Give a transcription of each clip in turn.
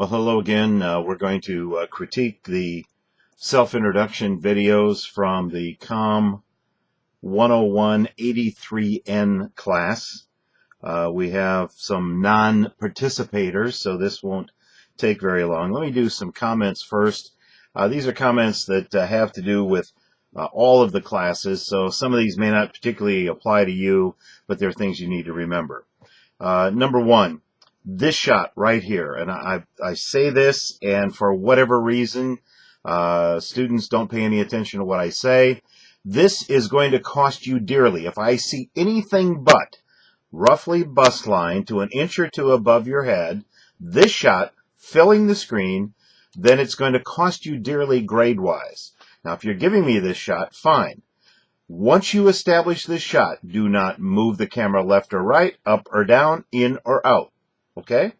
Well, hello again. We're going to critique the self-introduction videos from the COMM 101 83N class. We have some non-participators, so this won't take very long. Let me do some comments first. These are comments that have to do with all of the classes, so some of these may not particularly apply to you, but they're things you need to remember. Number one. This shot right here, and I say this, and for whatever reason, students don't pay any attention to what I say. This is going to cost you dearly. If I see anything but roughly bust line to an inch or two above your head, this shot filling the screen, then it's going to cost you dearly grade-wise. Now, if you're giving me this shot, fine. Once you establish this shot, do not move the camera left or right, up or down, in or out. Okay?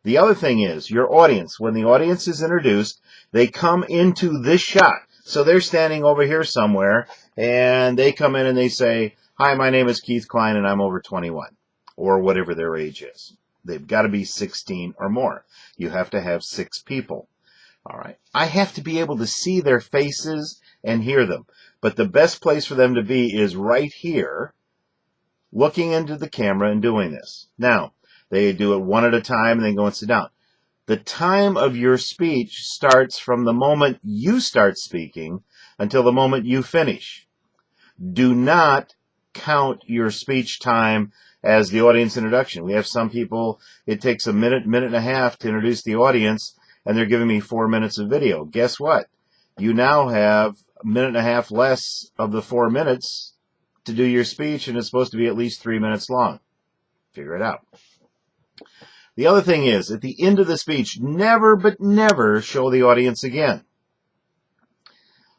The other thing is, your audience, when the audience is introduced, they come into this shot. So they're standing over here somewhere, and they come in and they say, "Hi, my name is Keith Klein, and I'm over 21," or whatever their age is. They've got to be 16 or more. You have to have 6 people. All right. I have to be able to see their faces and hear them. But the best place for them to be is right here, looking into the camera and doing this. Now, they do it one at a time and then go and sit down. The time of your speech starts from the moment you start speaking until the moment you finish. Do not count your speech time as the audience introduction. We have some people, it takes a minute, minute and a half to introduce the audience, and they're giving me 4 minutes of video. Guess what? You now have a minute and a half less of the 4 minutes to do your speech, and it's supposed to be at least 3 minutes long. Figure it out. The other thing is, at the end of the speech, never but never show the audience again.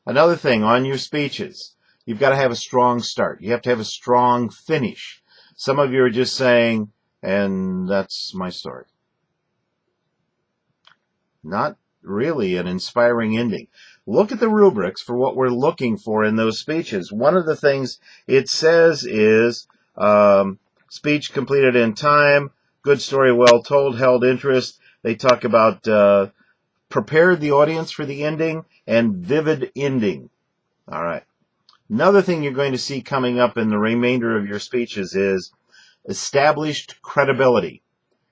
Another thing on your speeches, you've got to have a strong start. You have to have a strong finish. Some of you are just saying, "And that's my story." Not really an inspiring ending. Look at the rubrics for what we're looking for in those speeches. One of the things it says is speech completed in time, good story well told, held interest. They talk about prepared the audience for the ending and vivid ending. All right. Another thing you're going to see coming up in the remainder of your speeches is established credibility.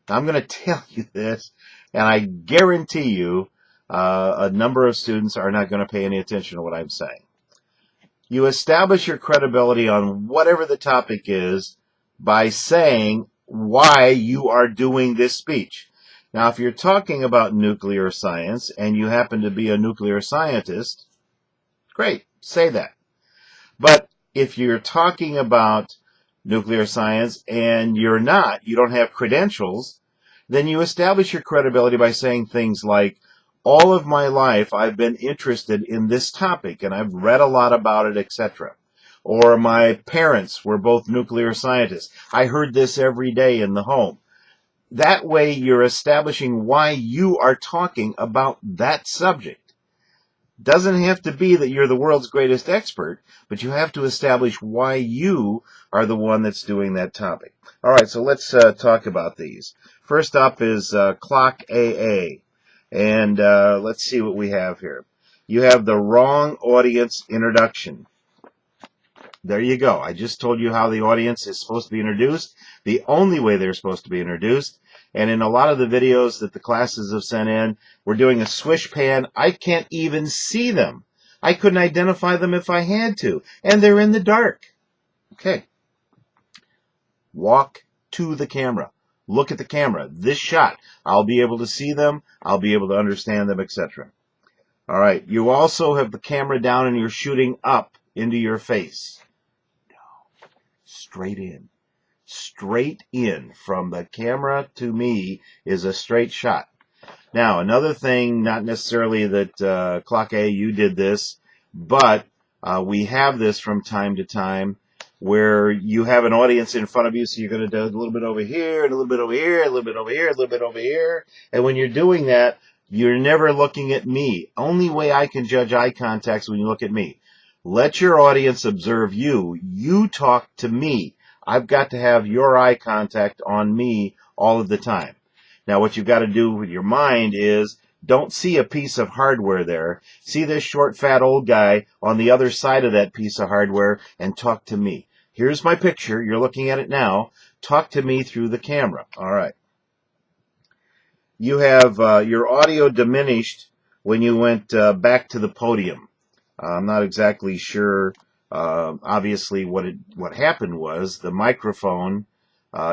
Now, I'm going to tell you this, and I guarantee you a number of students are not going to pay any attention to what I'm saying. You establish your credibility on whatever the topic is by saying why you are doing this speech. Now, if you're talking about nuclear science and you happen to be a nuclear scientist, great, say that. But if you're talking about nuclear science and you're not, you don't have credentials, then you establish your credibility by saying things like, "All of my life I've been interested in this topic and I've read a lot about it, etc." Or, "My parents were both nuclear scientists. I heard this every day in the home." That way you're establishing why you are talking about that subject. Doesn't have to be that you're the world's greatest expert, but you have to establish why you are the one that's doing that topic. All right, so let's talk about these. First up is Clock AA. And let's see what we have here. You have the wrong audience introduction. There you go. I just told you how the audience is supposed to be introduced, the only way they're supposed to be introduced. And in a lot of the videos that the classes have sent in, we're doing a swish pan. I can't even see them. I couldn't identify them if I had to. And they're in the dark. Okay. Walk to the camera. Look at the camera. This shot. I'll be able to see them. I'll be able to understand them, etc. All right. You also have the camera down and you're shooting up into your face. No. Straight in. Straight in. From the camera to me is a straight shot. Now, another thing, not necessarily that Clock A, you did this, but we have this from time to time where you have an audience in front of you, so you're going to do a little bit over here, and a little bit over here, a little bit over here, a little bit over here. And when you're doing that, you're never looking at me. Only way I can judge eye contact is when you look at me. Let your audience observe you. You talk to me. I've got to have your eye contact on me all of the time. Now what you've got to do with your mind is don't see a piece of hardware there. See this short, fat old guy on the other side of that piece of hardware and talk to me. Here's my picture. You're looking at it now. Talk to me through the camera. All right. You have your audio diminished when you went back to the podium. I'm not exactly sure. Obviously, what happened was the microphone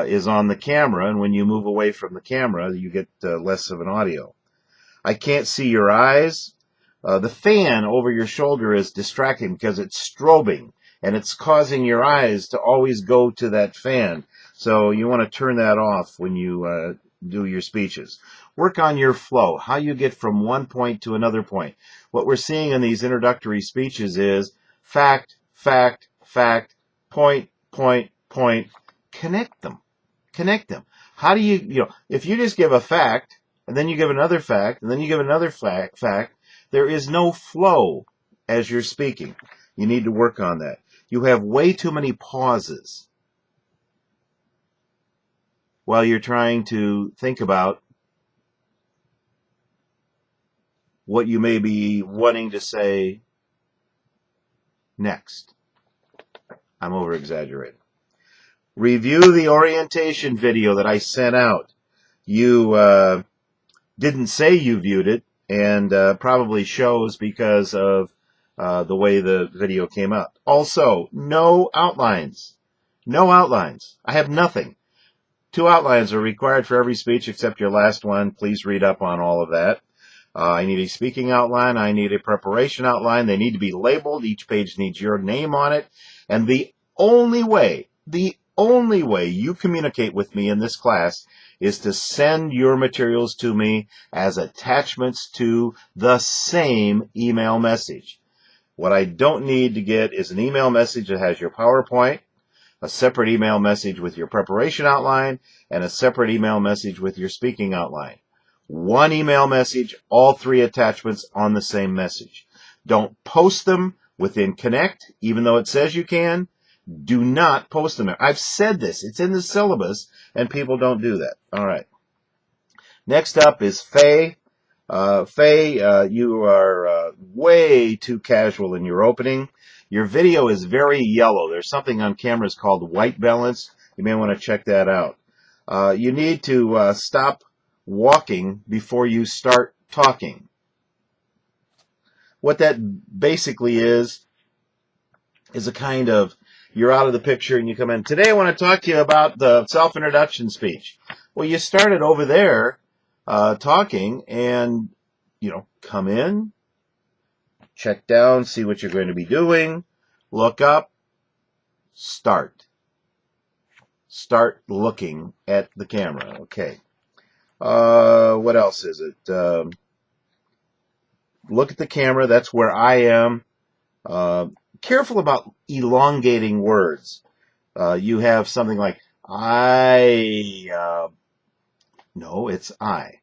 is on the camera, and when you move away from the camera, you get less of an audio. I can't see your eyes. The fan over your shoulder is distracting because it's strobing, and it's causing your eyes to always go to that fan. So you want to turn that off when you do your speeches. Work on your flow, how you get from one point to another point. What we're seeing in these introductory speeches is fact, fact, fact, point, point, point. Connect them. Connect them. How do you if you just give a fact, and then you give another fact, and then you give another fact, there is no flow as you're speaking. You need to work on that. You have way too many pauses while you're trying to think about what you may be wanting to say next. I'm over-exaggerating. Review the orientation video that I sent out. You didn't say you viewed it, and probably shows because of the way the video came out. Also, no outlines. No outlines. I have nothing. 2 outlines are required for every speech except your last one. Please read up on all of that. I need a speaking outline. I need a preparation outline. They need to be labeled. Each page needs your name on it. And the only way you communicate with me in this class is to send your materials to me as attachments to the same email message. What I don't need to get is an email message that has your PowerPoint, a separate email message with your preparation outline, and a separate email message with your speaking outline. One email message, all 3 attachments on the same message. Don't post them within Connect, even though it says you can. Do not post them there. I've said this. It's in the syllabus, and people don't do that. All right. Next up is Faye. Faye, you are way too casual in your opening. Your video is very yellow. There's something on cameras called white balance. You may want to check that out. You need to stop walking before you start talking. What that basically is a kind of, you're out of the picture and you come in. Today I want to talk to you about the self-introduction speech. Well, you started over there talking, and come in, check down, see what you're going to be doing, look up, start looking at the camera. Okay. What else is it? Look at the camera. That's where I am. Careful about elongating words. You have something like I. No, it's I.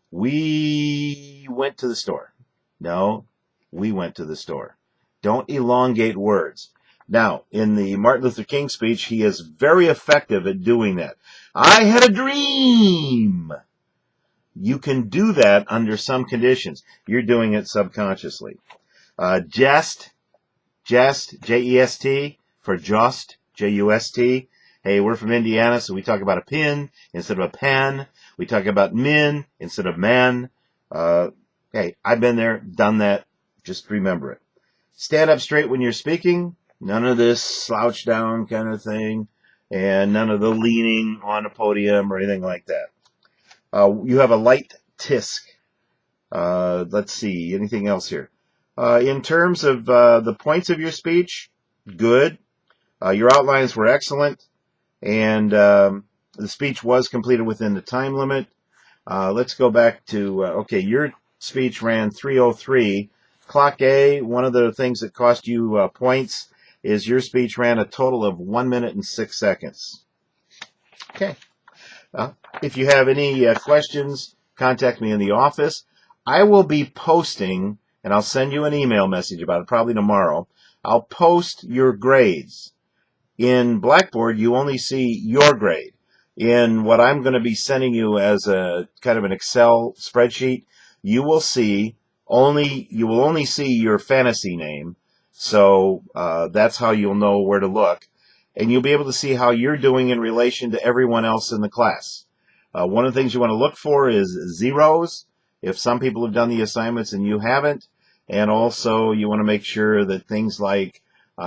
We went to the store. No, we went to the store. Don't elongate words. Now, in the Martin Luther King speech, he is very effective at doing that. I had a dream. You can do that under some conditions. You're doing it subconsciously. Jest, J-E-S-T, for just, J-U-S-T. Hey, we're from Indiana, so we talk about a pin instead of a pen. We talk about min instead of man. Hey, I've been there, done that. Just remember it. Stand up straight when you're speaking. None of this slouch down kind of thing, and none of the leaning on a podium or anything like that. You have a light tisk. Let's see, anything else here? In terms of the points of your speech, good. Your outlines were excellent, and the speech was completed within the time limit. Let's go back to, okay, your speech ran 3:03. Clock A, one of the things that cost you points is your speech ran a total of 1 minute and 6 seconds. Okay. If you have any questions, contact me in the office. I will be posting, and I'll send you an email message about it probably tomorrow. I'll post your grades. In Blackboard, you only see your grade. In what I'm going to be sending you as a kind of an Excel spreadsheet, you will only see your fantasy name. So that's how you'll know where to look. And you'll be able to see how you're doing in relation to everyone else in the class. One of the things you want to look for is zeros, if some people have done the assignments and you haven't. And also you want to make sure that things like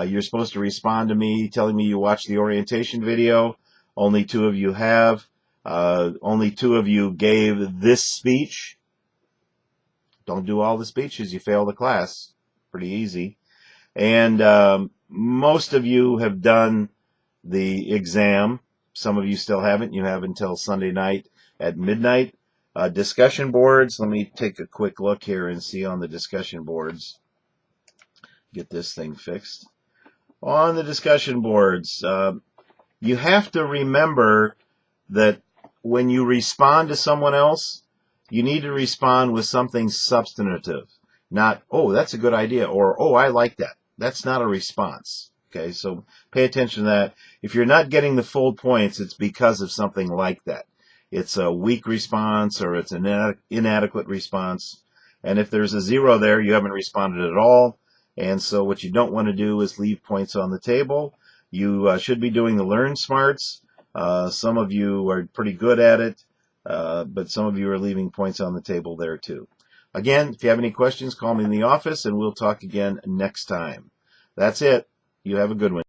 you're supposed to respond to me telling me you watched the orientation video. Only 2 of you have. Only 2 of you gave this speech. Don't do all the speeches. You fail the class. Pretty easy. And most of you have done the exam. Some of you still haven't. You have until Sunday night at midnight. Discussion boards. Let me take a quick look here and see on the discussion boards. Get this thing fixed. On the discussion boards, you have to remember that when you respond to someone else, you need to respond with something substantive. Not, oh, that's a good idea, or, oh, I like that. That's not a response. Okay, so pay attention to that. If you're not getting the full points, it's because of something like that. It's a weak response or it's an inadequate response. And if there's a 0 there, you haven't responded at all. And so what you don't want to do is leave points on the table. You should be doing the Learn Smarts. Some of you are pretty good at it, but some of you are leaving points on the table there too. Again, if you have any questions, call me in the office and we'll talk again next time. That's it. You have a good one.